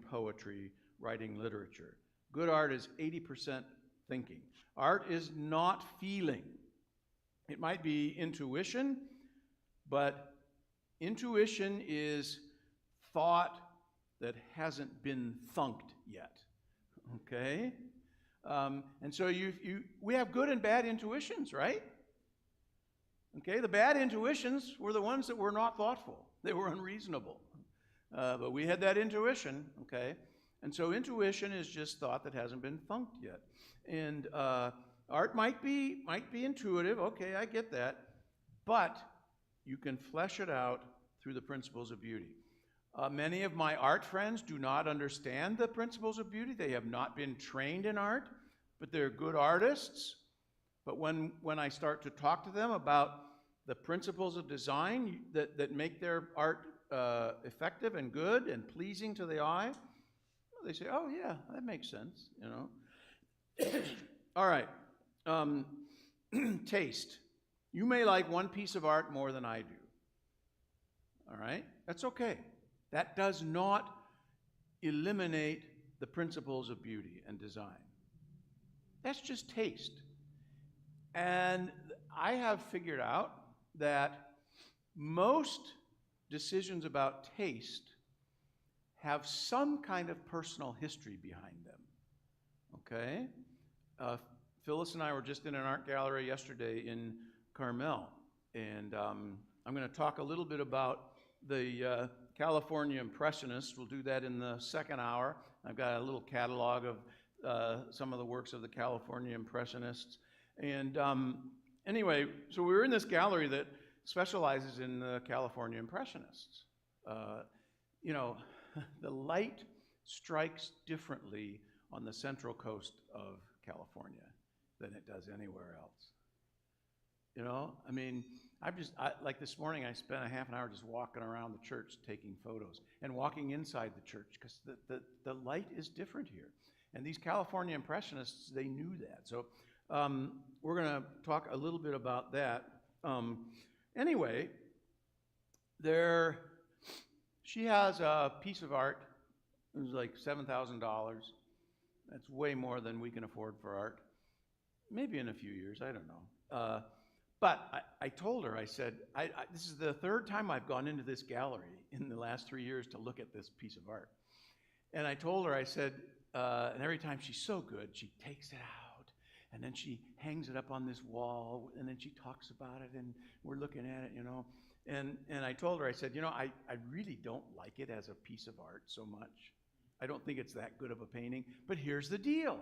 poetry, writing literature. Good art is 80% thinking. Art is not feeling. It might be intuition, but intuition is thought that hasn't been thunked yet. Okay? And so we have good and bad intuitions, right? Okay, the bad intuitions were the ones that were not thoughtful. They were unreasonable. But we had that intuition, okay? And so intuition is just thought that hasn't been thunked yet. And art might be intuitive, okay, I get that. But you can flesh it out through the principles of beauty. Many of my art friends do not understand the principles of beauty. They have not been trained in art, but they're good artists. But when I start to talk to them about the principles of design that make their art effective and good and pleasing to the eye, they say, oh yeah, that makes sense, you know. All right, taste. You may like one piece of art more than I do. All right, that's okay. That does not eliminate the principles of beauty and design. That's just taste. And I have figured out that most decisions about taste have some kind of personal history behind them. Okay? Phyllis and I were just in an art gallery yesterday in Carmel, and I'm going to talk a little bit about the California Impressionists. We'll do that in the second hour. I've got a little catalog of some of the works of the California Impressionists. And anyway, so we were in this gallery that specializes in the California Impressionists. You know, the light strikes differently on the central coast of California than it does anywhere else. You know, I mean, like this morning, I spent a half an hour just walking around the church taking photos and walking inside the church because the light is different here. And these California Impressionists, they knew that. So we're going to talk a little bit about that. Anyway, she has a piece of art. It was like $7,000. That's way more than we can afford for art. Maybe in a few years, I don't know. But I told her, I said, this is the third time I've gone into this gallery in the last 3 years to look at this piece of art. And I told her, I said, and every time she's so good, she takes it out, and then she hangs it up on this wall, and then she talks about it, and we're looking at it, you know. And I told her, I said, you know, I really don't like it as a piece of art so much. I don't think it's that good of a painting, but here's the deal.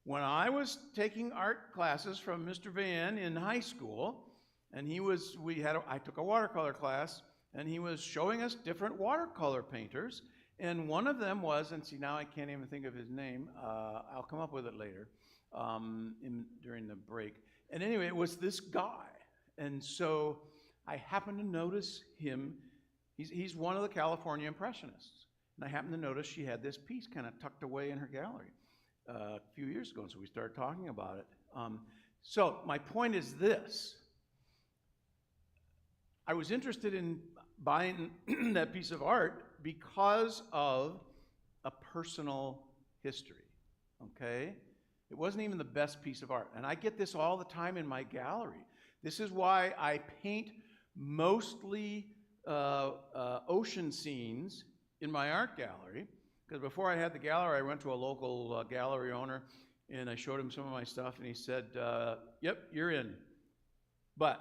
When I was taking art classes from Mr. Van in high school, and I took a watercolor class, and he was showing us different watercolor painters, and one of them was, and see now I can't even think of his name, I'll come up with it later during the break. And anyway, it was this guy, and so I happened to notice him. He's one of the California Impressionists, and I happened to notice she had this piece kind of tucked away in her gallery a few years ago, and so we started talking about it. So my point is this. I was interested in buying that piece of art because of a personal history, okay? It wasn't even the best piece of art, and I get this all the time in my gallery. This is why I paint mostly ocean scenes in my art gallery. Because before I had the gallery, I went to a local gallery owner, and I showed him some of my stuff, and he said, yep, you're in. But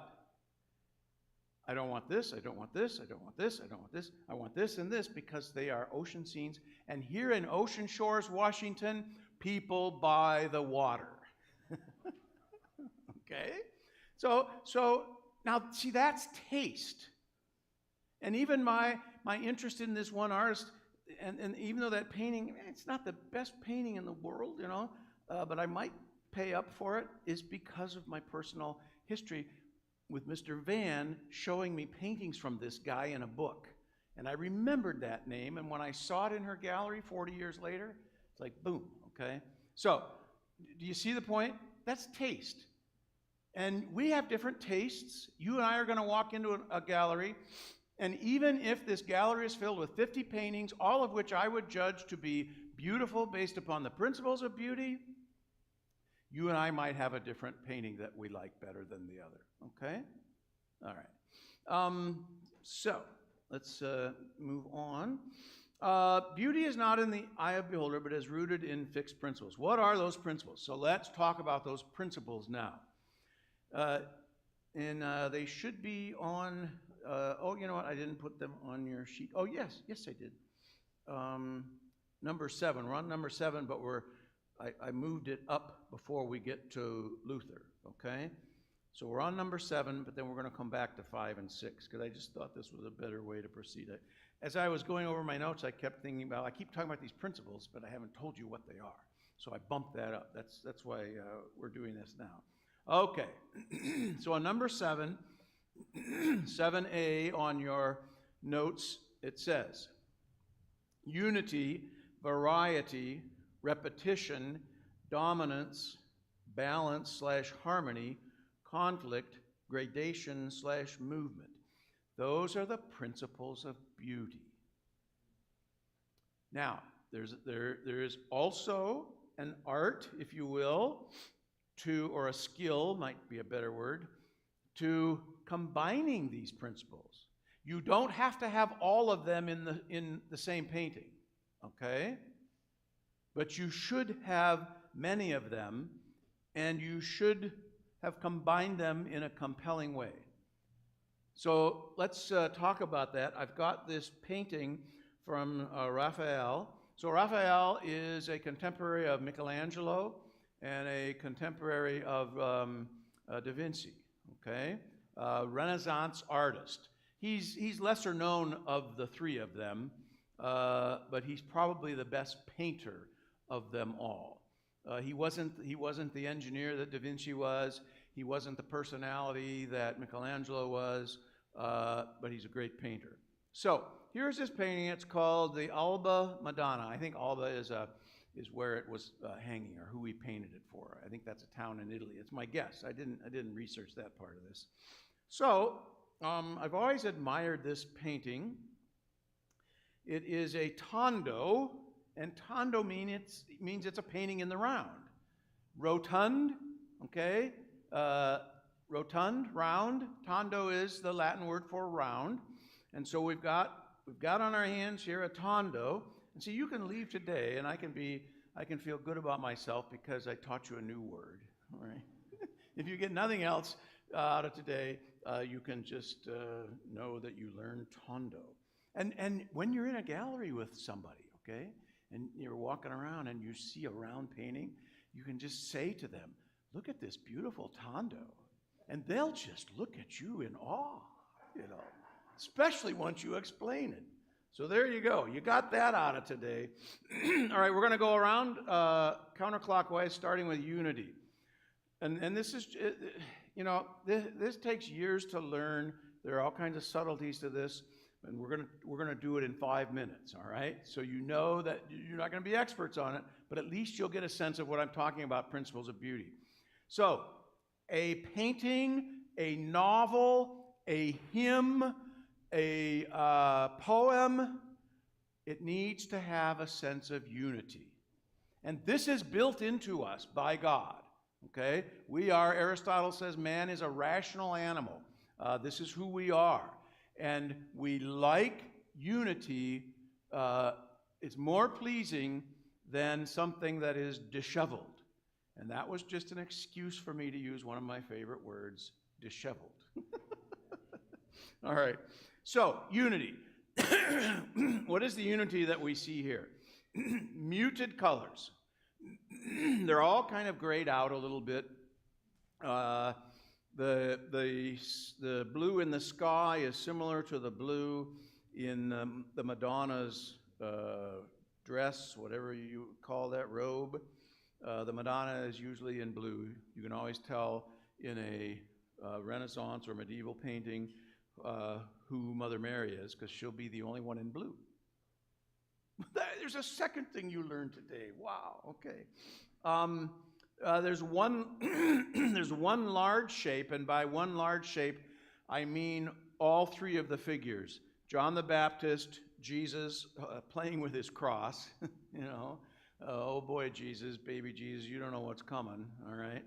I don't want this, I don't want this, I don't want this, I don't want this, I want this and this, because they are ocean scenes. And here in Ocean Shores, Washington, people buy the water. Okay? So now, see, that's taste. And even my interest in this one artist, and even though that painting, it's not the best painting in the world, you know, but I might pay up for it, is because of my personal history with Mr. Van showing me paintings from this guy in a book. And I remembered that name, and when I saw it in her gallery 40 years later, it's like, boom, okay? So, do you see the point? That's taste. And we have different tastes. You and I are going to walk into a gallery, And even if this gallery is filled with 50 paintings, all of which I would judge to be beautiful based upon the principles of beauty, you and I might have a different painting that we like better than the other. Okay? All right. So let's move on. Beauty is not in the eye of the beholder, but is rooted in fixed principles. What are those principles? So let's talk about those principles now. And they should be on, oh, you know what? I didn't put them on your sheet. Oh, yes, I did. Number 7. We're on number 7, but I moved it up before we get to Luther, okay? So we're on number 7, but then we're going to come back to 5 and 6, because I just thought this was a better way to proceed. As I was going over my notes, I kept thinking about, I keep talking about these principles, but I haven't told you what they are. So I bumped that up. That's why we're doing this now. Okay, so on number 7, 7a on your notes, it says, unity, variety, repetition, dominance, balance / harmony, conflict, gradation / movement. Those are the principles of beauty. Now, there is also an art, if you will, or a skill, might be a better word, to combining these principles. You don't have to have all of them in the same painting, okay? But you should have many of them, and you should have combined them in a compelling way. So let's talk about that. I've got this painting from Raphael. So Raphael is a contemporary of Michelangelo and a contemporary of Da Vinci, okay? Renaissance artist. He's lesser known of the three of them, but he's probably the best painter of them all. He wasn't the engineer that Da Vinci was. He wasn't the personality that Michelangelo was, but he's a great painter. So here's this painting. It's called the Alba Madonna. I think Alba is where it was hanging, or who he painted it for. I think that's a town in Italy. It's my guess. I didn't research that part of this. So I've always admired this painting. It is a tondo, and tondo means it's a painting in the round. Rotund, okay? Rotund, round. Tondo is the Latin word for round. And so we've got on our hands here a tondo. And so you can leave today, and I can feel good about myself because I taught you a new word. All right. If you get nothing else out of today, you can just know that you learned tondo. And when you're in a gallery with somebody, okay, and you're walking around and you see a round painting, you can just say to them, "Look at this beautiful tondo," and they'll just look at you in awe, especially once you explain it. So there you go. You got that out of today. All right, we're going to go around counterclockwise, starting with unity. And this is, this takes years to learn. There are all kinds of subtleties to this, and we're gonna do it in 5 minutes. All right. So you know that you're not going to be experts on it, but at least you'll get a sense of what I'm talking about. Principles of beauty. So, a painting, a novel, a hymn, a poem, it needs to have a sense of unity. And this is built into us by God, okay? Aristotle says man is a rational animal. This is who we are. And we like unity. It's more pleasing than something that is disheveled. And that was just an excuse for me to use one of my favorite words, disheveled. All right. So, unity. What is the unity that we see here? Muted colors. They're all kind of grayed out a little bit. The blue in the sky is similar to the blue in the Madonna's dress, whatever you call that, robe. The Madonna is usually in blue. You can always tell in a Renaissance or medieval painting who Mother Mary is, because she'll be the only one in blue. There's a second thing you learned today. Wow, okay. There's one there's one large shape, and by one large shape, I mean all three of the figures. John the Baptist, Jesus playing with his cross, you know, oh boy, Jesus, baby Jesus, you don't know what's coming, all right?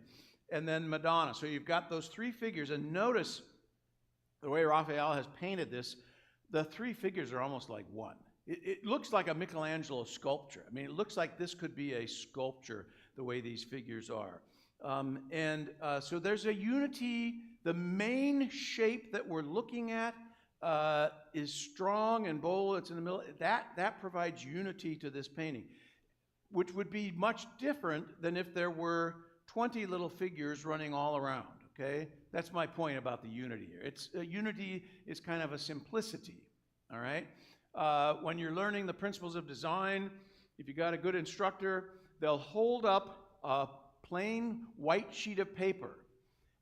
And then Madonna. So you've got those three figures, and notice the way Raphael has painted this, the three figures are almost like one. It looks like a Michelangelo sculpture. I mean, it looks like this could be a sculpture, the way these figures are. So there's a unity. The main shape that we're looking at is strong and bold. It's in the middle. That provides unity to this painting, which would be much different than if there were 20 little figures running all around, okay? That's my point about the unity here. Unity is kind of a simplicity, all right? When you're learning the principles of design, if you got a good instructor, they'll hold up a plain white sheet of paper,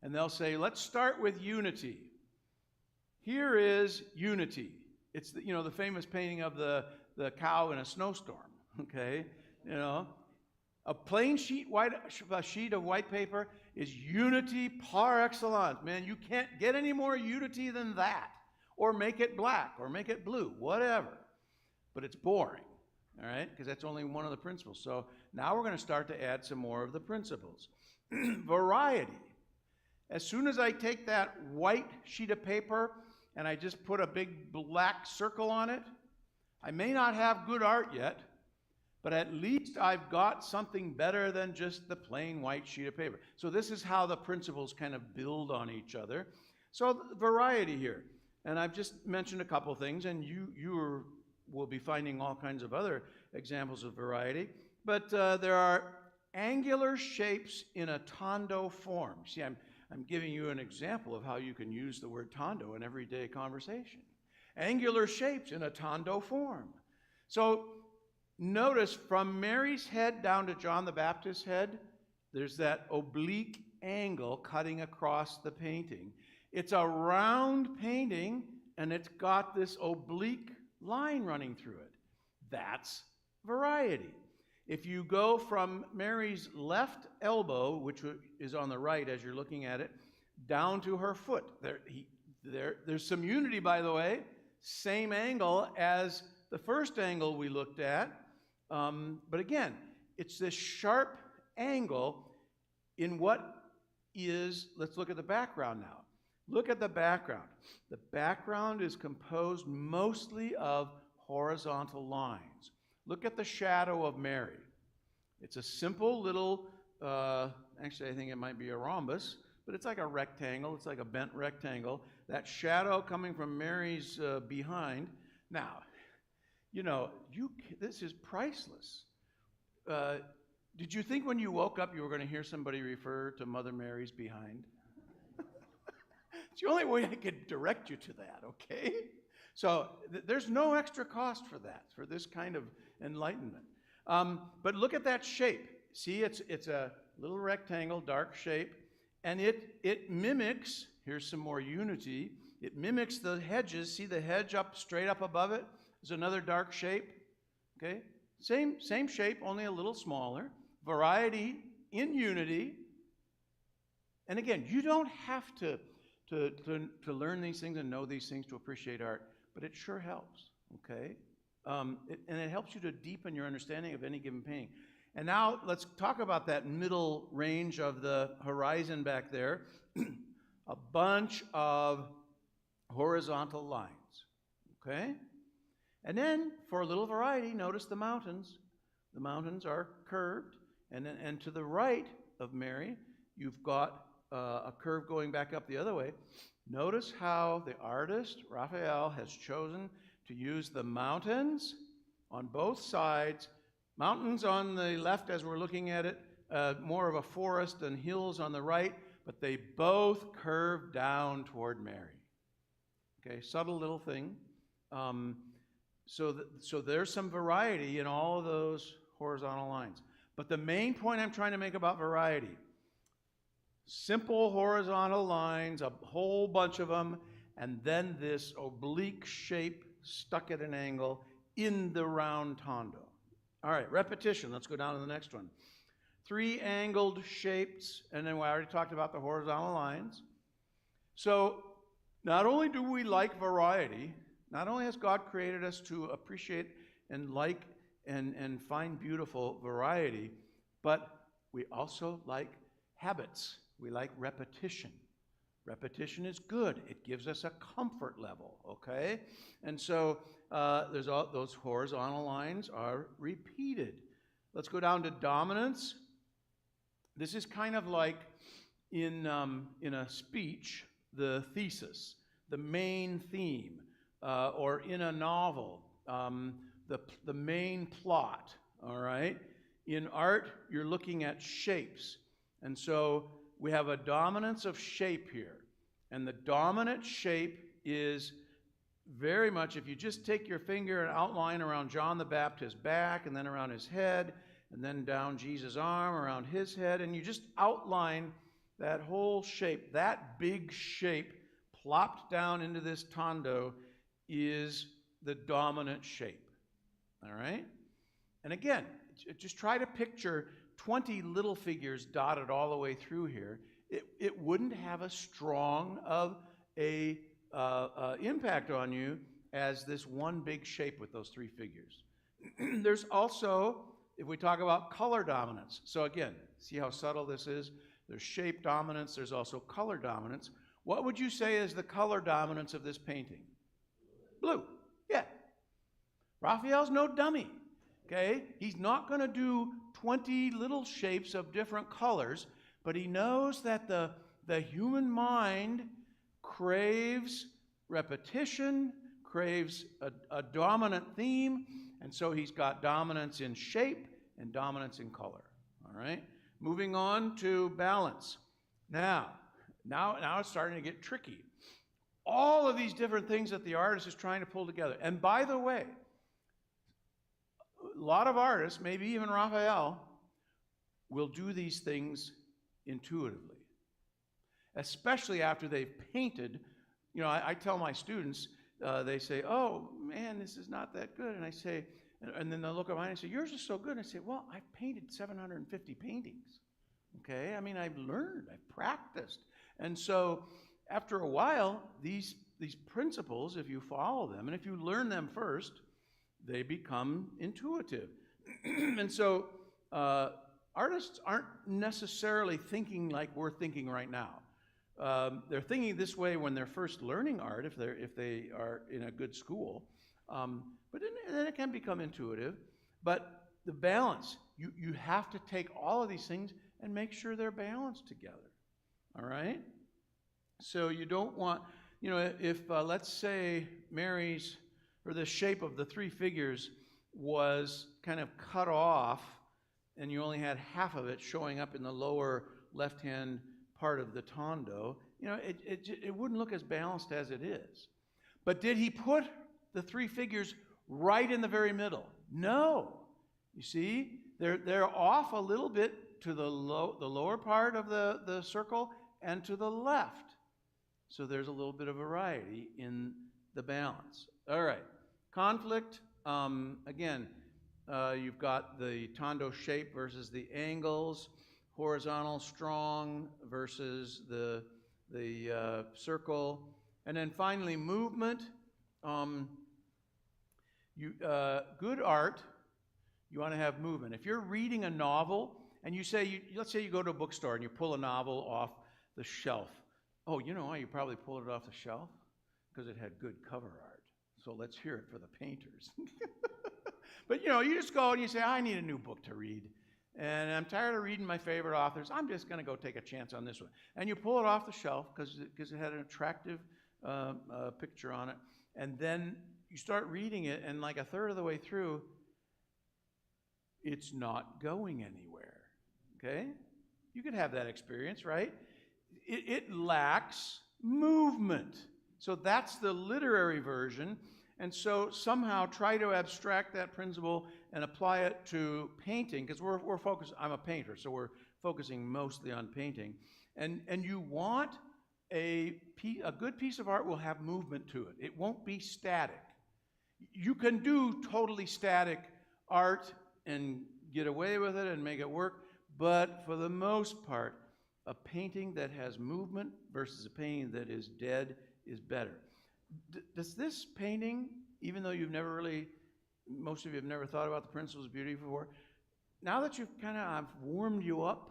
and they'll say, let's start with unity. Here is unity. It's the famous painting of the cow in a snowstorm, okay? You know, a plain sheet of white paper is unity par excellence. Man, you can't get any more unity than that. Or make it black, or make it blue, whatever. But it's boring, all right? Because that's only one of the principles. So now we're going to start to add some more of the principles. Variety. As soon as I take that white sheet of paper and I just put a big black circle on it, I may not have good art yet, but at least I've got something better than just the plain white sheet of paper. So this is how the principles kind of build on each other. So variety here. And I've just mentioned a couple things, and you will be finding all kinds of other examples of variety. But there are angular shapes in a tondo form. See, I'm giving you an example of how you can use the word tondo in everyday conversation. Angular shapes in a tondo form. So notice from Mary's head down to John the Baptist's head, there's that oblique angle cutting across the painting. It's a round painting, and it's got this oblique line running through it. That's variety. If you go from Mary's left elbow, which is on the right as you're looking at it, down to her foot, there's some unity, by the way, same angle as the first angle we looked at. But again, it's this sharp angle in what is, let's look at the background now. Look at the background. The background is composed mostly of horizontal lines. Look at the shadow of Mary. It's a simple little, actually I think it might be a rhombus, but it's like a rectangle. It's like a bent rectangle. That shadow coming from Mary's behind. Now, this is priceless. Did you think when you woke up you were going to hear somebody refer to Mother Mary's behind? It's the only way I could direct you to that, okay? So there's no extra cost for that, for this kind of enlightenment. But look at that shape. See, it's a little rectangle, dark shape, and it mimics, here's some more unity, it mimics the hedges. See the hedge straight up above it? There's another dark shape, okay? Same shape, only a little smaller. Variety in unity. And again, you don't have to learn these things and know these things to appreciate art, but it sure helps, okay? And it helps you to deepen your understanding of any given painting. And now let's talk about that middle range of the horizon back there. A bunch of horizontal lines, okay? And then, for a little variety, notice the mountains. The mountains are curved, and to the right of Mary, you've got a curve going back up the other way. Notice how the artist, Raphael, has chosen to use the mountains on both sides. Mountains on the left as we're looking at it, more of a forest, and hills on the right, but they both curve down toward Mary. Okay, subtle little thing. So there's some variety in all of those horizontal lines. But the main point I'm trying to make about variety, simple horizontal lines, a whole bunch of them, and then this oblique shape stuck at an angle in the round tondo. All right, repetition. Let's go down to the next one. 3 angled shapes, and then we already talked about the horizontal lines. So not only do we like variety, Not only has God created us to appreciate and like and find beautiful variety, but we also like habits. We like repetition. Repetition is good. It gives us a comfort level, okay? And so there's all those horizontal lines are repeated. Let's go down to dominance. This is kind of like in a speech, the thesis, the main theme, or in a novel, the main plot, all right? In art, you're looking at shapes. And so we have a dominance of shape here. And the dominant shape is very much, if you just take your finger and outline around John the Baptist's back, and then around his head, and then down Jesus' arm, around his head, and you just outline that whole shape, that big shape plopped down into this tondo is the dominant shape. All right? And again, just try to picture 20 little figures dotted all the way through here. It wouldn't have as strong of a impact on you as this one big shape with those three figures. There's also, if we talk about color dominance, so again, see how subtle this is? There's shape dominance, there's also color dominance. What would you say is the color dominance of this painting? Blue. Yeah. Raphael's no dummy. Okay? He's not going to do 20 little shapes of different colors, but he knows that the human mind craves repetition, craves a dominant theme, and so he's got dominance in shape and dominance in color. All right? Moving on to balance. Now it's starting to get tricky. All of these different things that the artist is trying to pull together. And by the way, a lot of artists, maybe even Raphael, will do these things intuitively, especially after they've painted. You know, I tell my students, they say, oh, man, this is not that good. And I say, and then they'll look at mine and say, yours is so good. And I say, well, I've painted 750 paintings. Okay? I mean, I've learned, I've practiced. And so after a while, these principles, if you follow them, and if you learn them first, they become intuitive. And so artists aren't necessarily thinking like we're thinking right now. They're thinking this way when they're first learning art, if they are in a good school. But then it can become intuitive. But the balance, you have to take all of these things and make sure they're balanced together. All right? So you don't want, you know, if let's say Mary's, or the shape of the three figures was kind of cut off, and you only had half of it showing up in the lower left-hand part of the tondo, you know, it wouldn't look as balanced as it is. But did he put the three figures right in the very middle? No. You see, they're off a little bit to the lower part of the circle and to the left. So there's a little bit of variety in the balance. All right. Conflict, again, you've got the tondo shape versus the angles, horizontal strong versus the circle, and then finally movement. Good art, you want to have movement. If you're reading a novel and you say, let's say you go to a bookstore and you pull a novel off the shelf. Oh, you know why you probably pulled it off the shelf? Because it had good cover art. So let's hear it for the painters. But you know, you just go and you say, I need a new book to read. And I'm tired of reading my favorite authors. I'm just going to go take a chance on this one. And you pull it off the shelf because it had an attractive picture on it. And then you start reading it, and like a third of the way through, it's not going anywhere. Okay? You could have that experience, right? It lacks movement. So that's the literary version. And so somehow try to abstract that principle and apply it to painting, because we're focused, I'm a painter, so we're focusing mostly on painting. And you want a good piece of art will have movement to it. It won't be static. You can do totally static art and get away with it and make it work, but for the most part, a painting that has movement versus a painting that is dead is better. Does this painting, even though most of you have never thought about the principles of beauty before, now that I've warmed you up,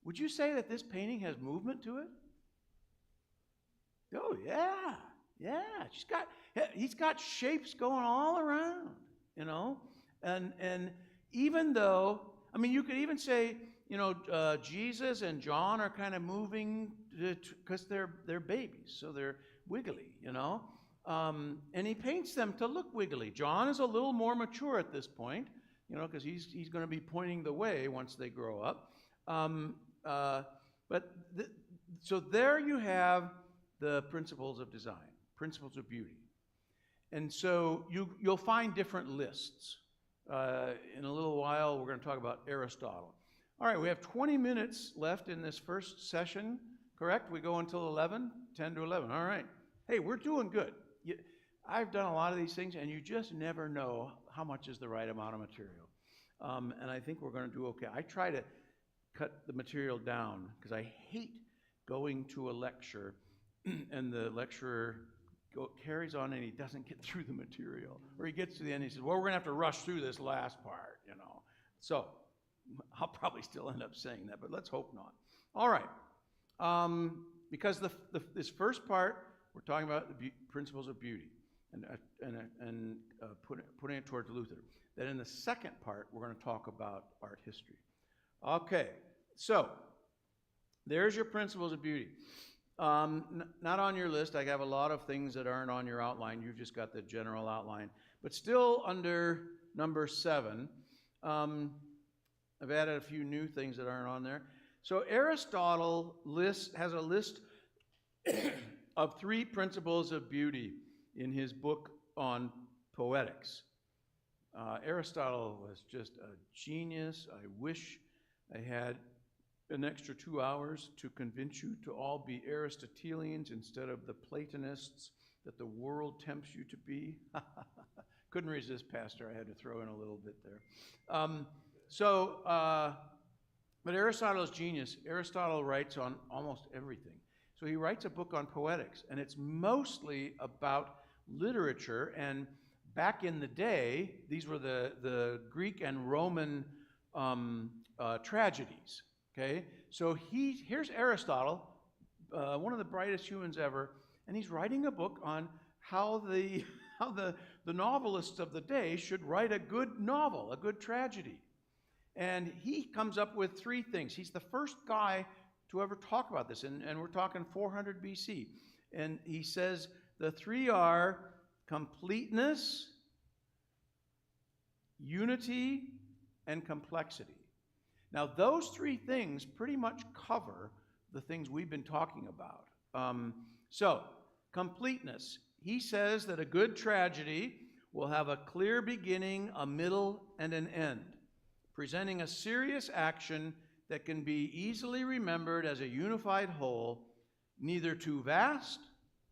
would you say that this painting has movement to it? Oh yeah, yeah. He's got shapes going all around, you know, and even though, I mean, you could even say, Jesus and John are kind of moving because they're babies, so they're wiggly, and he paints them to look wiggly. John is a little more mature at this point, because he's going to be pointing the way once they grow up. So there you have the principles of design, principles of beauty. And so you'll find different lists. In a little while, we're going to talk about Aristotle. All right, we have 20 minutes left in this first session, correct? We go until 11, 10 to 11. All right. Hey, we're doing good. I've done a lot of these things, and you just never know how much is the right amount of material. And I think we're going to do okay. I try to cut the material down because I hate going to a lecture and the lecturer carries on and he doesn't get through the material. Or he gets to the end and he says, well, we're going to have to rush through this last part, So I'll probably still end up saying that, but let's hope not. All right. Because this first part, we're talking about the principles of beauty and putting it towards Luther. Then in the second part, we're going to talk about art history. Okay, so there's your principles of beauty. Not on your list. I have a lot of things that aren't on your outline. You've just got the general outline. But still under number 7, I've added a few new things that aren't on there. So Aristotle has a list of 3 principles of beauty in his book on poetics. Aristotle was just a genius. I wish I had an extra 2 hours to convince you to all be Aristotelians instead of the Platonists that the world tempts you to be. Couldn't resist, Pastor. I had to throw in a little bit there. But Aristotle is genius. Aristotle writes on almost everything. So he writes a book on poetics, and it's mostly about literature. And back in the day, these were the Greek and Roman tragedies. Okay, so here's Aristotle, one of the brightest humans ever, and he's writing a book on how the novelists of the day should write a good novel, a good tragedy. And he comes up with 3 things. He's the first guy to ever talk about this, and we're talking 400 BC. And he says the 3 are completeness, unity, and complexity. Now, those 3 things pretty much cover the things we've been talking about. So, completeness. He says that a good tragedy will have a clear beginning, a middle, and an end, presenting a serious action that can be easily remembered as a unified whole, neither too vast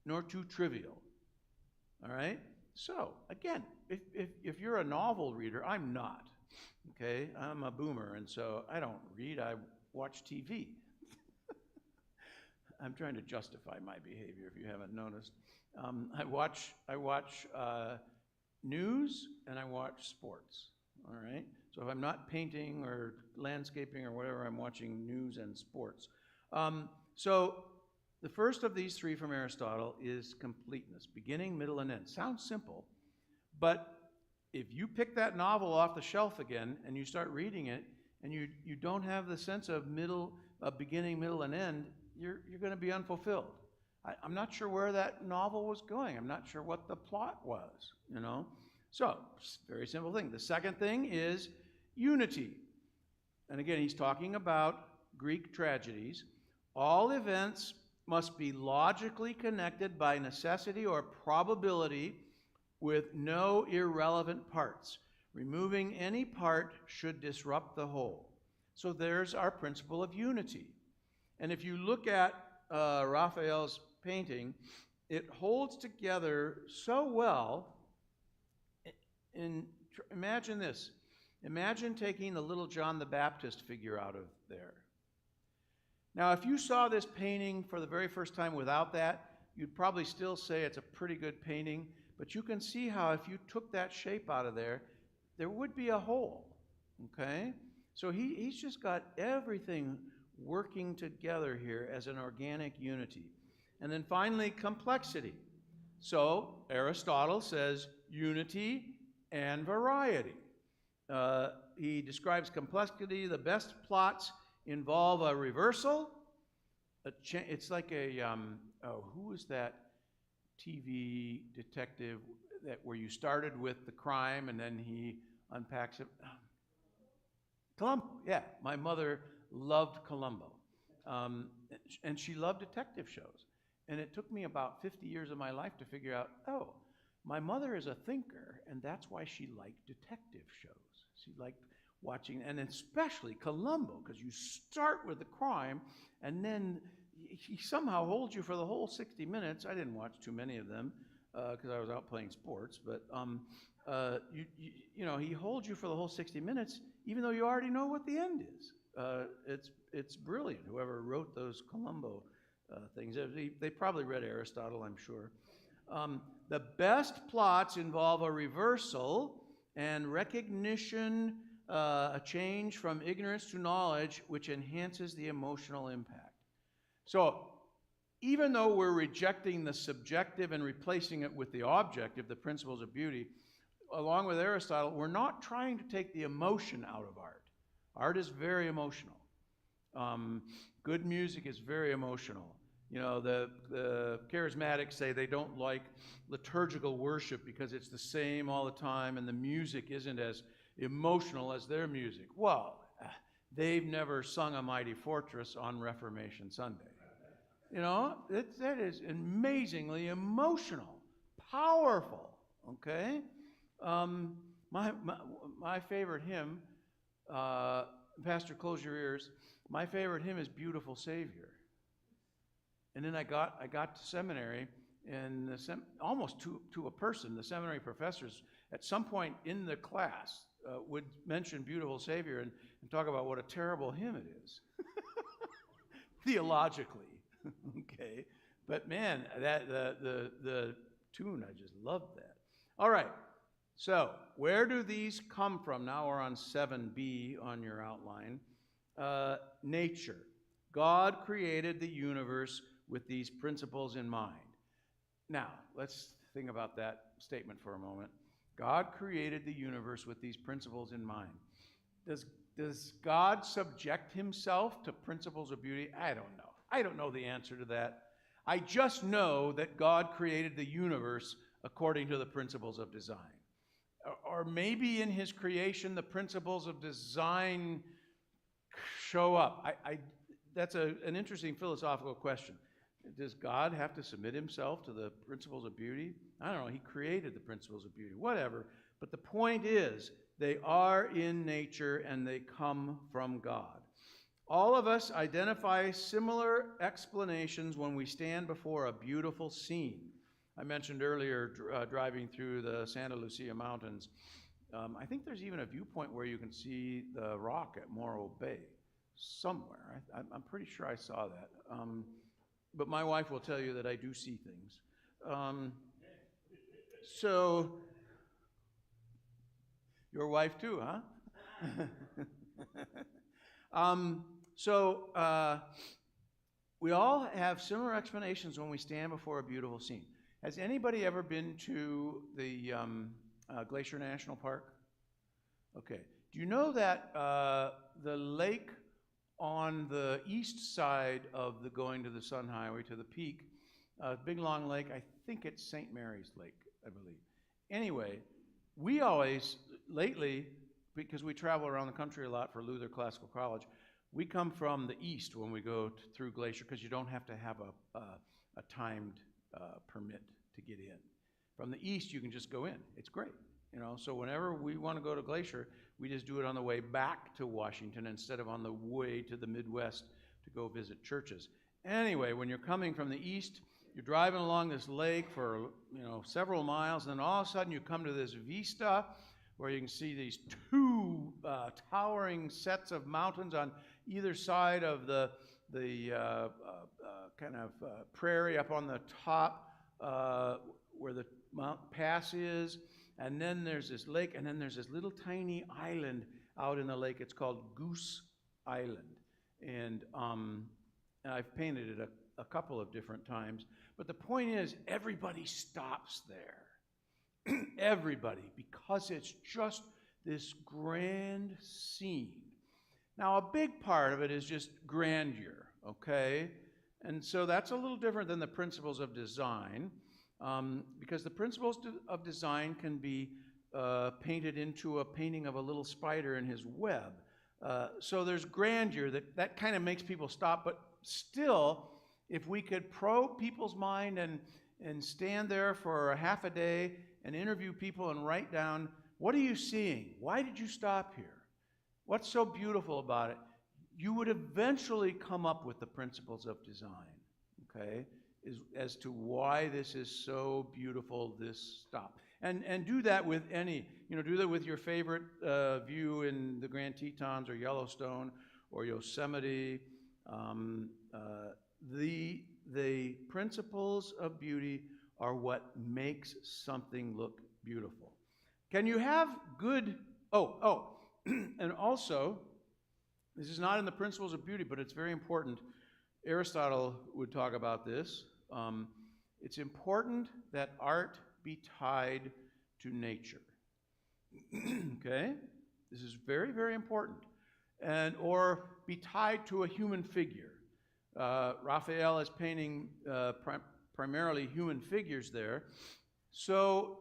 nor too trivial. All right? So, again, if you're a novel reader, I'm not. Okay, I'm a boomer, and so I don't read, I watch TV. I'm trying to justify my behavior, if you haven't noticed. I watch news, and I watch sports, all right? So if I'm not painting or landscaping or whatever, I'm watching news and sports. So the first of these 3 from Aristotle is completeness, beginning, middle, and end. Sounds simple, but if you pick that novel off the shelf again and you start reading it and you don't have the sense of beginning, middle, and end, you're going to be unfulfilled. I'm not sure where that novel was going. I'm not sure what the plot was, So, very simple thing. The second thing is unity. And again, he's talking about Greek tragedies. All events must be logically connected by necessity or probability with no irrelevant parts. Removing any part should disrupt the whole. So there's our principle of unity. And if you look at Raphael's painting, it holds together so well. Imagine this. Imagine taking the little John the Baptist figure out of there. Now, if you saw this painting for the very first time without that, you'd probably still say it's a pretty good painting, but you can see how if you took that shape out of there, there would be a hole, okay? So he's just got everything working together here as an organic unity. And then finally, complexity. So Aristotle says unity and variety. He describes complexity. The best plots involve a reversal. It's like a, who was that TV detective where you started with the crime and then he unpacks it? Columbo, yeah. My mother loved Columbo. And she loved detective shows. And it took me about 50 years of my life to figure out, oh, my mother is a thinker, and that's why she liked detective shows. She liked watching, and especially Columbo, because you start with the crime, and then he somehow holds you for the whole 60 minutes. I didn't watch too many of them because I was out playing sports, but he holds you for the whole 60 minutes, even though you already know what the end is. It's brilliant. Whoever wrote those Columbo things, they probably read Aristotle, I'm sure. The best plots involve a reversal and recognition, a change from ignorance to knowledge, which enhances the emotional impact. So, even though we're rejecting the subjective and replacing it with the objective, the principles of beauty, along with Aristotle, we're not trying to take the emotion out of art. Art is very emotional. Good music is very emotional. You know, the charismatics say they don't like liturgical worship because it's the same all the time and the music isn't as emotional as their music. Well, they've never sung A Mighty Fortress on Reformation Sunday. You know, that is amazingly emotional, powerful, okay? My favorite hymn, Pastor, close your ears. My favorite hymn is Beautiful Savior. And then I got to seminary, and almost to a person, the seminary professors, at some point in the class, would mention Beautiful Savior and talk about what a terrible hymn it is, theologically. Okay, but man, the tune, I just loved that. All right, so where do these come from? Now we're on 7b on your outline. Nature. God created the universe with these principles in mind. Now, let's think about that statement for a moment. God created the universe with these principles in mind. Does God subject himself to principles of beauty? I don't know. I don't know the answer to that. I just know that God created the universe according to the principles of design. Or maybe in his creation, the principles of design show up. That's an interesting philosophical question. Does God have to submit himself to the principles of beauty? I don't know. He created the principles of beauty. Whatever. But the point is, they are in nature and they come from God. All of us identify similar explanations when we stand before a beautiful scene. I mentioned earlier driving through the Santa Lucia Mountains. I think there's even a viewpoint where you can see the rock at Morro Bay somewhere. I'm pretty sure I saw that. But my wife will tell you that I do see things. So, your wife too, huh? We all have similar explanations when we stand before a beautiful scene. Has anybody ever been to the Glacier National Park? Okay. Do you know that the lake on the east side of the going to the Sun Highway, to the peak, Big Long Lake, I think it's St. Mary's Lake, I believe. Anyway, we always, lately, because we travel around the country a lot for Luther Classical College, we come from the east when we go through Glacier because you don't have to have a timed permit to get in. From the east, you can just go in. It's great. You know, so whenever we want to go to Glacier, we just do it on the way back to Washington instead of on the way to the Midwest to go visit churches. Anyway, when you're coming from the east, you're driving along this lake for, several miles, and then all of a sudden you come to this vista where you can see these two towering sets of mountains on either side of the kind of prairie up on the top where the Mount Pass is, and then there's this lake, and then there's this little tiny island out in the lake. It's called Goose Island, and I've painted it a couple of different times. But the point is, everybody stops there. Everybody, because it's just this grand scene. Now, a big part of it is just grandeur, okay? And so that's a little different than the principles of design, because the principles of design can be painted into a painting of a little spider in his web. So there's grandeur that kind of makes people stop, but still, if we could probe people's mind and stand there for a half a day and interview people and write down, what are you seeing? Why did you stop here? What's so beautiful about it? You would eventually come up with the principles of design, okay, as to why this is so beautiful, this stop. And do that with do that with your favorite view in the Grand Tetons or Yellowstone or Yosemite. The principles of beauty are what makes something look beautiful. Can you have good, and also, this is not in the principles of beauty, but it's very important. Aristotle would talk about this. It's important that art be tied to nature. Okay? This is very, very important. Or be tied to a human figure. Raphael is painting primarily human figures there. So,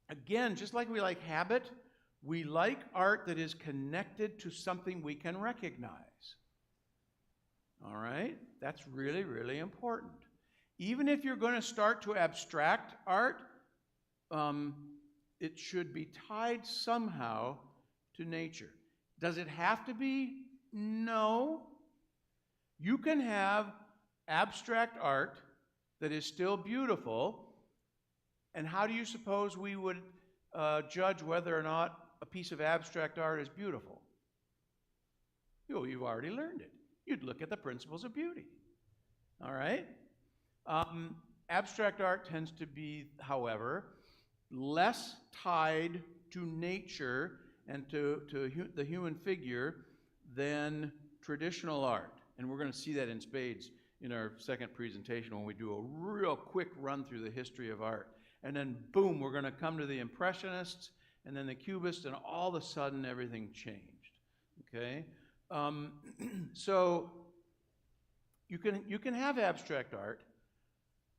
again, just like we like habit, we like art that is connected to something we can recognize. All right? That's really, really important. Even if you're going to start to abstract art, it should be tied somehow to nature. Does it have to be? No. You can have abstract art that is still beautiful, and how do you suppose we would judge whether or not a piece of abstract art is beautiful? You've already learned it. You'd look at the principles of beauty. All right? Abstract art tends to be, however, less tied to nature and to the human figure than traditional art. And we're going to see that in spades in our second presentation when we do a real quick run through the history of art. And then, boom, we're going to come to the Impressionists and then the Cubists, and all of a sudden everything changed. Okay? So you can have abstract art,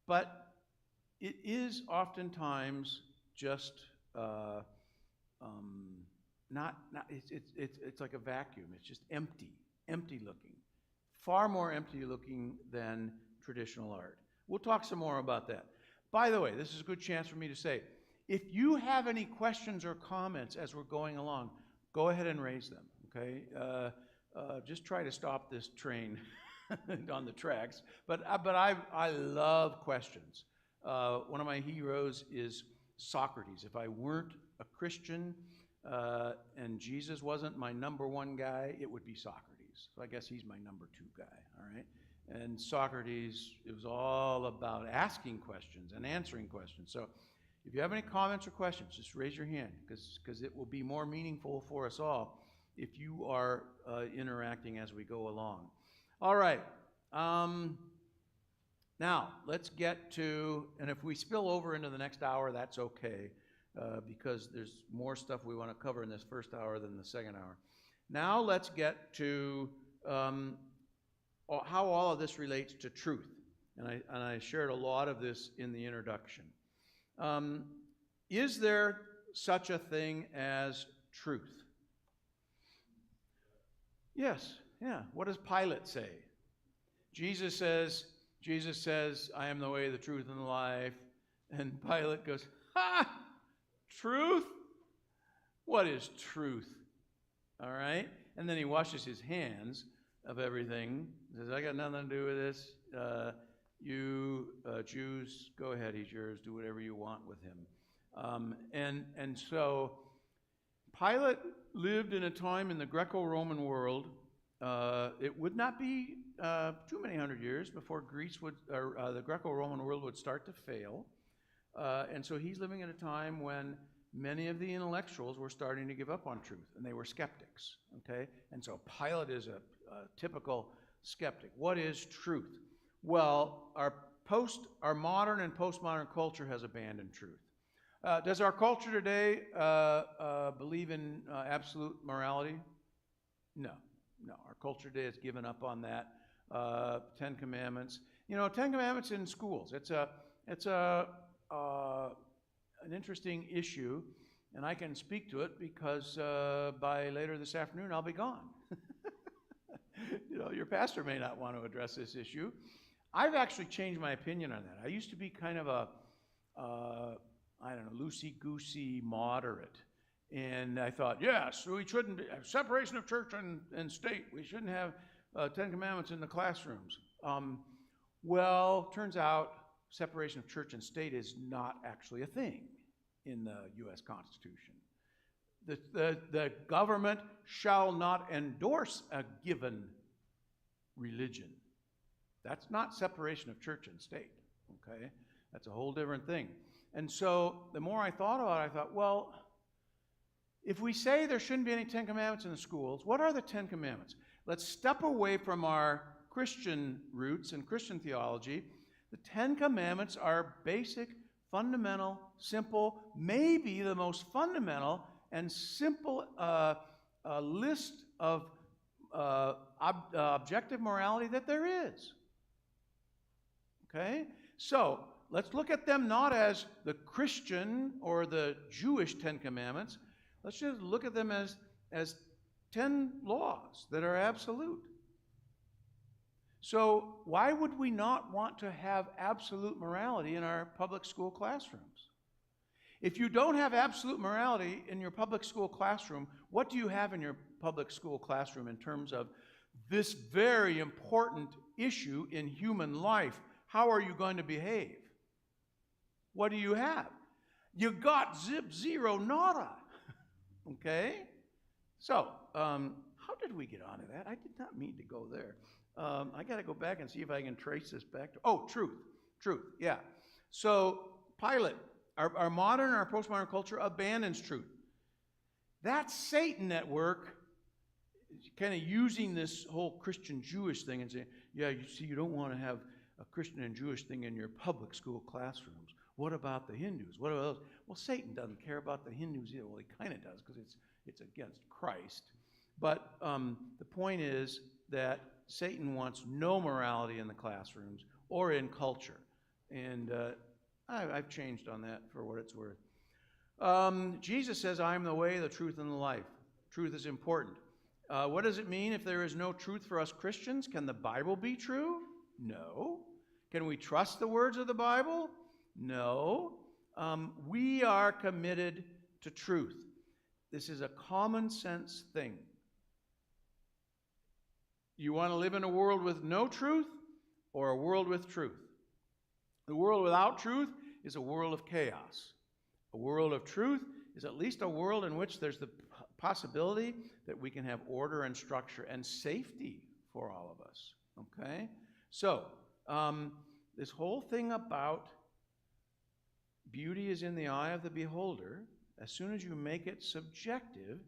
but it is oftentimes just it's like a vacuum. It's just empty looking, far more empty looking than traditional art. We'll talk some more about that. By the way, this is a good chance for me to say, if you have any questions or comments as we're going along, go ahead and raise them. Okay, just try to stop this train on the tracks. But I love questions. One of my heroes is Socrates. If I weren't a Christian and Jesus wasn't my number one guy, it would be Socrates. So I guess he's my number two guy, all right? And Socrates, it was all about asking questions and answering questions. So if you have any comments or questions, just raise your hand, because it will be more meaningful for us all if you are interacting as we go along. All right. Now, let's get to, and if we spill over into the next hour, that's okay, because there's more stuff we want to cover in this first hour than the second hour. Now let's get to how all of this relates to truth. And I shared a lot of this in the introduction. Is there such a thing as truth? Yes, yeah. What does Pilate say? Jesus says, I am the way, the truth, and the life. And Pilate goes, ha! Truth? What is truth? All right? And then he washes his hands of everything. He says, I got nothing to do with this. You Jews, go ahead, he's yours. Do whatever you want with him. And so Pilate lived in a time in the Greco-Roman world. It would not be too many hundred years before Greece would, or the Greco-Roman world would start to fail. And so he's living at a time when many of the intellectuals were starting to give up on truth, and they were skeptics, okay? And so Pilate is a typical skeptic. What is truth? Well, our modern and postmodern culture has abandoned truth. Does our culture today believe in absolute morality? No. Our culture today has given up on that. 10 Commandments. You know, 10 Commandments in schools. It's an interesting issue, and I can speak to it because by later this afternoon I'll be gone. You know, your pastor may not want to address this issue. I've actually changed my opinion on that. I used to be kind of a loosey-goosey moderate. And I thought, yes, we shouldn't have separation of church and state. We shouldn't have 10 Commandments in the classrooms. Well, turns out separation of church and state is not actually a thing in the U.S. Constitution. The government shall not endorse a given religion. That's not separation of church and state, okay? That's a whole different thing. And so the more I thought about it, I thought, well, if we say there shouldn't be any 10 Commandments in the schools, what are the 10 Commandments? Let's step away from our Christian roots and Christian theology. The 10 Commandments are basic, fundamental, simple, maybe the most fundamental and simple list of objective morality that there is. Okay? So, let's look at them not as the Christian or the Jewish 10 Commandments. Let's just look at them as 10 laws that are absolute. So, why would we not want to have absolute morality in our public school classrooms? If you don't have absolute morality in your public school classroom, what do you have in your public school classroom in terms of this very important issue in human life? How are you going to behave? What do you have? You got zip, zero, nada. Okay? So, how did we get onto that? I did not mean to go there. I got to go back and see if I can trace this back to, truth, yeah. So, Pilate, our modern, our postmodern culture abandons truth. That's Satan at work, kind of using this whole Christian-Jewish thing and saying, yeah, you see, you don't want to have a Christian and Jewish thing in your public school classrooms. What about the Hindus? What about those? Well, Satan doesn't care about the Hindus either. Well, he kind of does because it's against Christ. But the point is that Satan wants no morality in the classrooms or in culture. And I've changed on that for what it's worth. Jesus says, I am the way, the truth, and the life. Truth is important. What does it mean if there is no truth for us Christians? Can the Bible be true? No. Can we trust the words of the Bible? No. We are committed to truth. This is a common sense thing. You want to live in a world with no truth or a world with truth? The world without truth is a world of chaos. A world of truth is at least a world in which there's the possibility that we can have order and structure and safety for all of us. Okay? So, this whole thing about beauty is in the eye of the beholder, as soon as you make it subjective,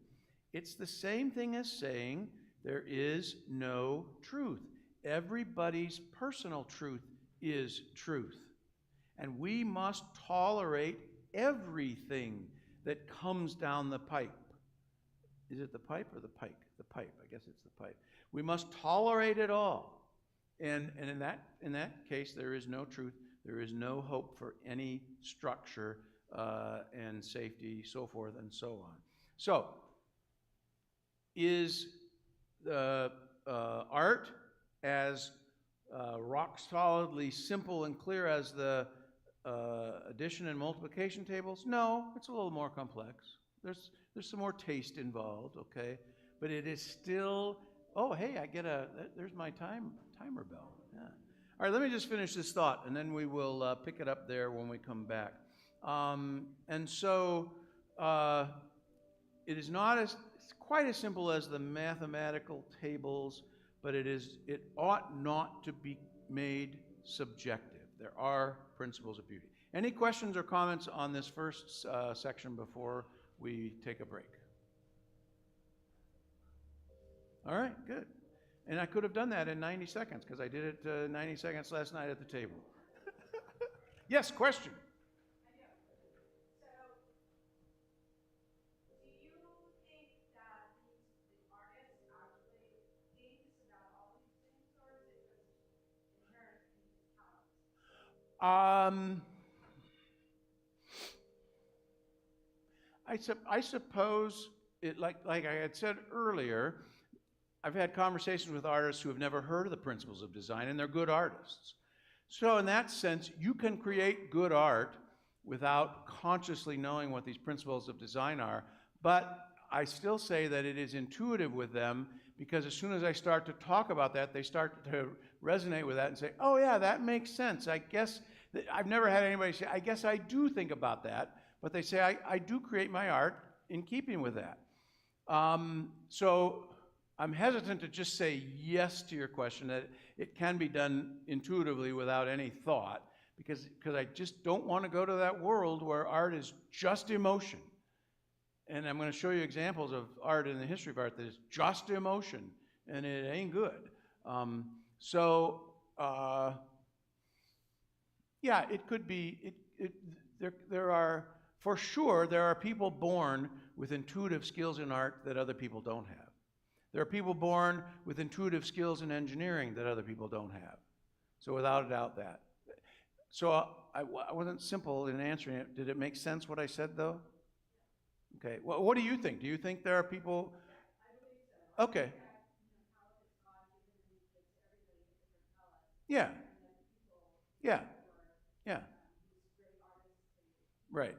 it's the same thing as saying there is no truth. Everybody's personal truth is truth. And we must tolerate everything that comes down the pipe. Is it the pipe or the pike? The pipe. I guess it's the pipe. We must tolerate it all. And in that case, there is no truth. There is no hope for any structure and safety, so forth and so on. So, is the art as rock solidly simple and clear as the addition and multiplication tables? No, it's a little more complex. There's some more taste involved, okay? But it is still, oh, hey, there's my timer bell. Yeah. All right, let me just finish this thought, and then we will pick it up there when we come back. And so it is not quite as simple as the mathematical tables, but it ought not to be made subjective. There are principles of beauty. Any questions or comments on this first section before we take a break? All right, good. And I could have done that in 90 seconds because I did it 90 seconds last night at the table. Yes, question. Um, I suppose it like I had said earlier, I've had conversations with artists who have never heard of the principles of design, and they're good artists. So in that sense, you can create good art without consciously knowing what these principles of design are, but I still say that it is intuitive with them because as soon as I start to talk about that, they start to resonate with that and say, oh yeah, that makes sense. I guess, I've never had anybody say, I guess I do think about that, but they say, I do create my art in keeping with that. So I'm hesitant to just say yes to your question, that it can be done intuitively without any thought, because I just don't want to go to that world where art is just emotion. And I'm going to show you examples of art in the history of art that is just emotion, and it ain't good. Yeah, it could be, there are, for sure, there are people born with intuitive skills in art that other people don't have. There are people born with intuitive skills in engineering that other people don't have. So without a doubt that. So I wasn't simple in answering it. Did it make sense what I said though? Okay, well, what do you think? Do you think there are people? Okay. Yeah. Yeah. Yeah. Right.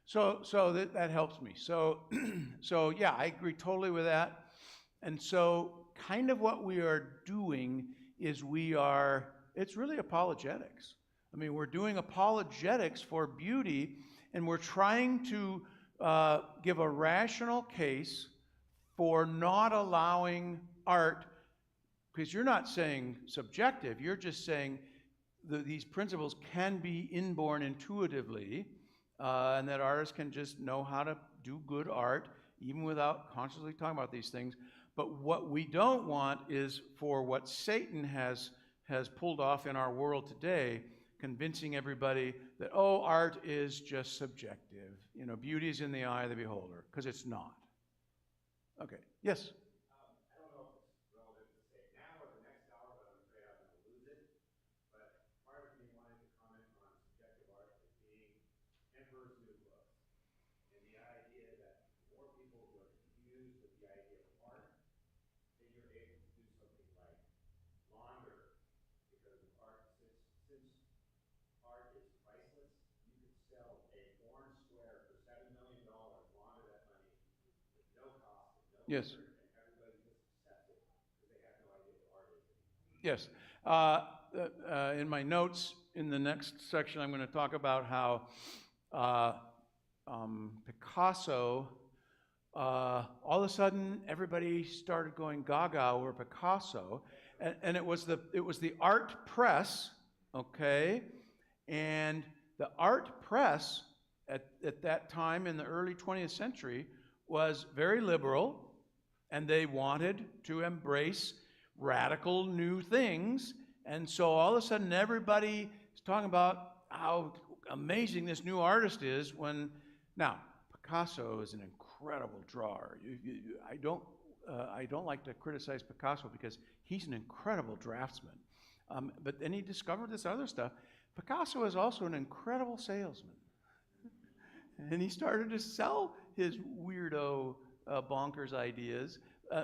So that helps me. So, so yeah, I agree totally with that. And so kind of what we are doing is it's really apologetics. I mean, we're doing apologetics for beauty, and we're trying to give a rational case for not allowing art, because you're not saying subjective, you're just saying these principles can be inborn intuitively, and that artists can just know how to do good art even without consciously talking about these things. But what we don't want is for what Satan has pulled off in our world today, convincing everybody that, oh, art is just subjective. You know, beauty is in the eye of the beholder, because it's not. Okay, yes? Yes. Yes. In my notes, in the next section, I'm going to talk about how Picasso, all of a sudden, everybody started going gaga over Picasso, and it was the art press, okay, and the art press at that time in the early 20th century was very liberal, and they wanted to embrace radical new things. And so all of a sudden, everybody is talking about how amazing this new artist is. Now, Picasso is an incredible drawer. I don't like to criticize Picasso because he's an incredible draftsman. But then he discovered this other stuff. Picasso is also an incredible salesman. And he started to sell his weirdo, bonkers ideas.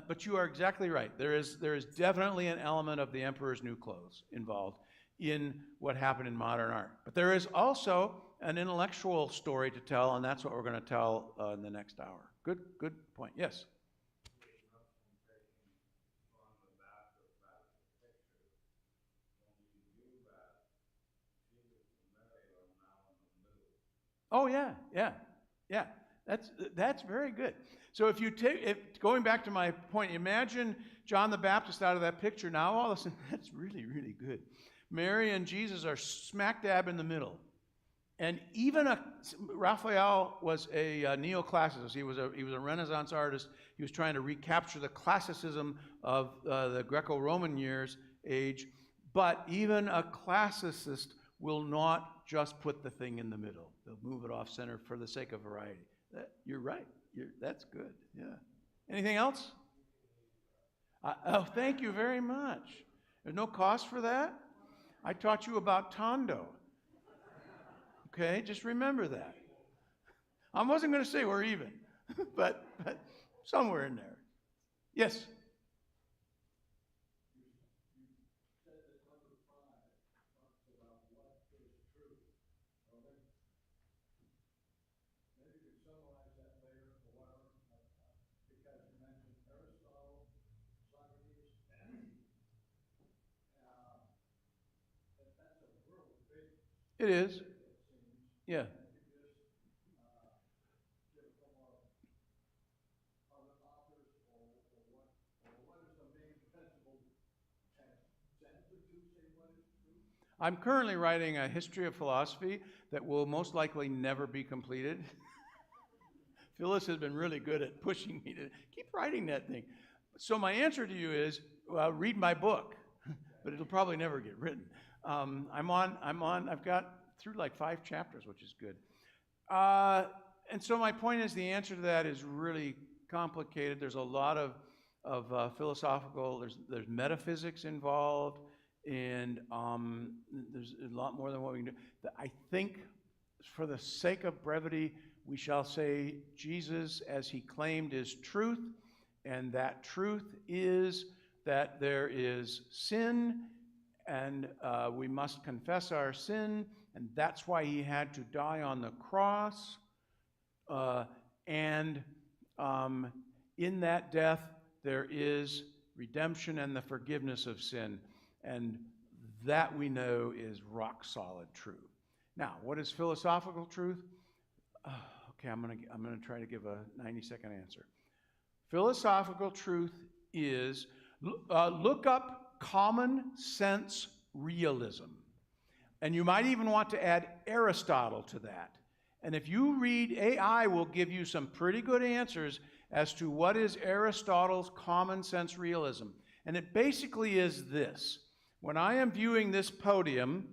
But you are exactly right. There is definitely an element of the emperor's new clothes involved in what happened in modern art. But there is also an intellectual story to tell, and that's what we're going to tell in the next hour. Good point. Yes? Oh, yeah. That's very good. So if you take, going back to my point, imagine John the Baptist out of that picture. Now all of a sudden, that's really, really good. Mary and Jesus are smack dab in the middle. And even Raphael was a neoclassicist. He was a Renaissance artist. He was trying to recapture the classicism of the Greco-Roman age. But even a classicist will not just put the thing in the middle. They'll move it off center for the sake of variety. You're right. That's good. Yeah. Anything else? Oh, thank you very much. There's no cost for that. I taught you about Tondo. Okay, just remember that. I wasn't going to say we're even, but somewhere in there. Yes? It is. Yeah. I'm currently writing a history of philosophy that will most likely never be completed. Phyllis has been really good at pushing me to keep writing that thing. So my answer to you is, well, read my book, but it'll probably never get written. I've got through like 5 chapters, which is good. And so my point is, the answer to that is really complicated. There's a lot of philosophical, there's metaphysics involved, and there's a lot more than what we can do. I think, for the sake of brevity, we shall say Jesus, as he claimed, is truth, and that truth is that there is sin, and we must confess our sin, and that's why he had to die on the cross. And in that death, there is redemption and the forgiveness of sin. And that we know is rock solid truth. Now, what is philosophical truth? Okay, I'm gonna try to give a 90-second answer. Philosophical truth is, look up common sense realism. And you might even want to add Aristotle to that. And if you read, AI will give you some pretty good answers as to what is Aristotle's common sense realism. And it basically is this. When I am viewing this podium,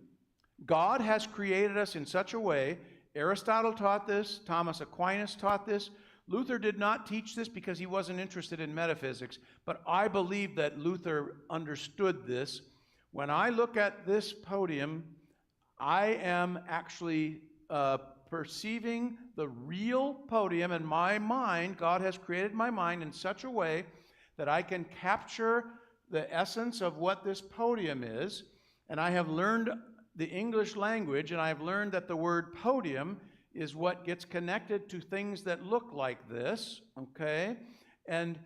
God has created us in such a way. Aristotle taught this. Thomas Aquinas taught this. Luther did not teach this because he wasn't interested in metaphysics, but I believe that Luther understood this. When I look at this podium, I am actually perceiving the real podium in my mind. God has created my mind in such a way that I can capture the essence of what this podium is. And I have learned the English language, and I've learned that the word podium is what gets connected to things that look like this, okay? And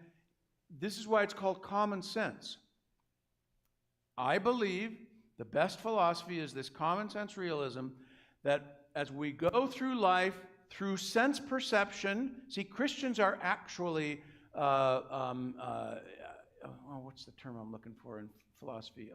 this is why it's called common sense. I believe the best philosophy is this common sense realism, that as we go through life, through sense perception, see, Christians are actually, what's the term I'm looking for in philosophy?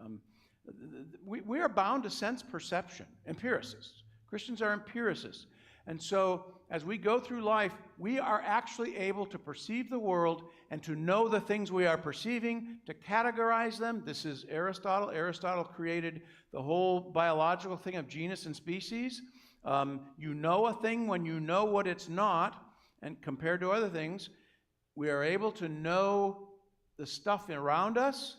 We are bound to sense perception, empiricists. Christians are empiricists. And so, as we go through life, we are actually able to perceive the world and to know the things we are perceiving, to categorize them. This is Aristotle. Aristotle created the whole biological thing of genus and species. You know a thing when you know what it's not, and compared to other things, we are able to know the stuff around us.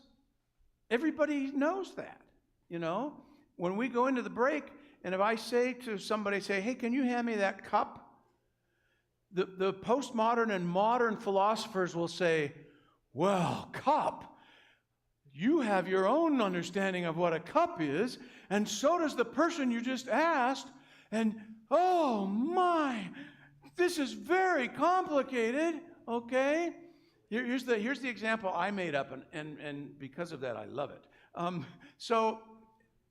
Everybody knows that, you know. When we go into the break, and if I say to somebody, hey, can you hand me that cup? The postmodern and modern philosophers will say, well, cup? You have your own understanding of what a cup is, and so does the person you just asked, and oh my, this is very complicated, okay? Here's the example I made up, and because of that, I love it.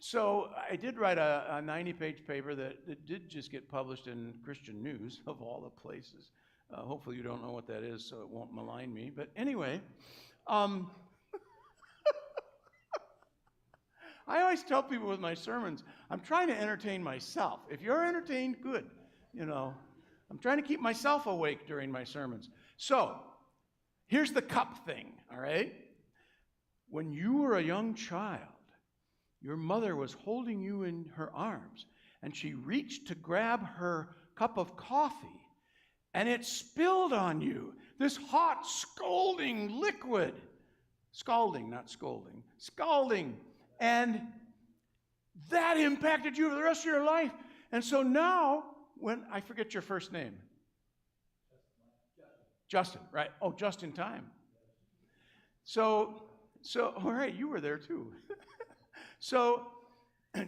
So I did write a 90-page paper that did just get published in Christian News, of all the places. Hopefully you don't know what that is, so it won't malign me. But anyway, um, I always tell people with my sermons, I'm trying to entertain myself. If you're entertained, good. You know, I'm trying to keep myself awake during my sermons. So, here's the cup thing, all right? When you were a young child, your mother was holding you in her arms, and she reached to grab her cup of coffee, and it spilled on you. This hot, scalding liquid. Scalding, not scolding. Scalding. And that impacted you for the rest of your life. And so now, when I forget your first name. Justin, right? Oh, just in time. So, all right, you were there too. So,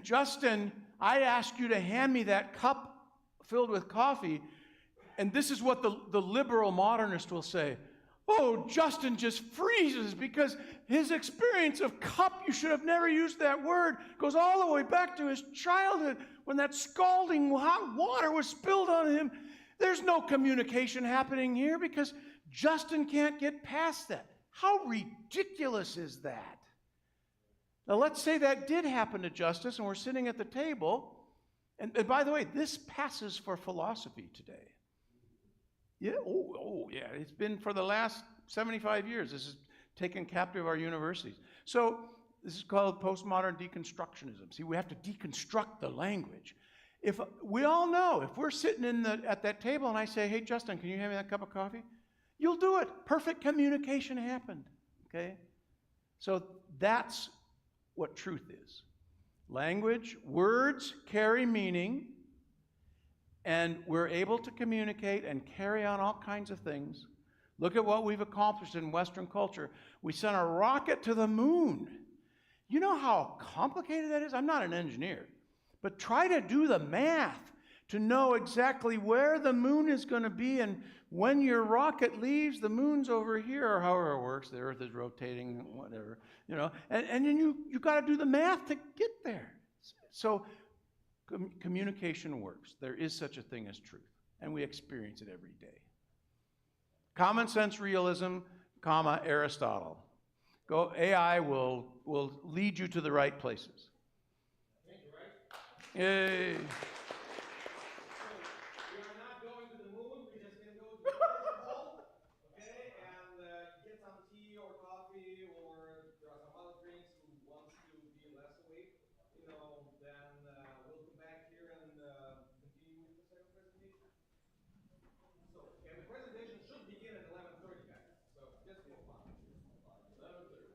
Justin, I asked you to hand me that cup filled with coffee, and this is what the liberal modernist will say. Oh, Justin just freezes because his experience of cup, you should have never used that word, goes all the way back to his childhood when that scalding hot water was spilled on him. There's no communication happening here because Justin can't get past that. How ridiculous is that? Now, let's say that did happen to Justice, and we're sitting at the table. And by the way, this passes for philosophy today. Yeah, yeah. It's been for the last 75 years. This has taken captive our universities. So this is called postmodern deconstructionism. See, we have to deconstruct the language. If we all know, if we're sitting at that table and I say, hey, Justin, can you hand me that cup of coffee? You'll do it. Perfect communication happened, okay? So that's what truth is. Language, words carry meaning, and we're able to communicate and carry on all kinds of things. Look at what we've accomplished in Western culture. We sent a rocket to the moon. You know how complicated that is? I'm not an engineer, but try to do the math to know exactly where the moon is going to be, and when your rocket leaves, the moon's over here, or however it works. The Earth is rotating, whatever, you know. And then you got to do the math to get there. So communication works. There is such a thing as truth, and we experience it every day. Common sense realism, comma, Aristotle. AI will lead you to the right places. Thank you, right? Yay. We are not going to the moon. We're just going to go to the fellowship hall, okay, and get some tea or coffee, or there are some other drinks who wants to be less awake. You know, then we'll come back here and continue with the second presentation. So, and the presentation should begin at 11:30, guys. So just for fun. 11:30.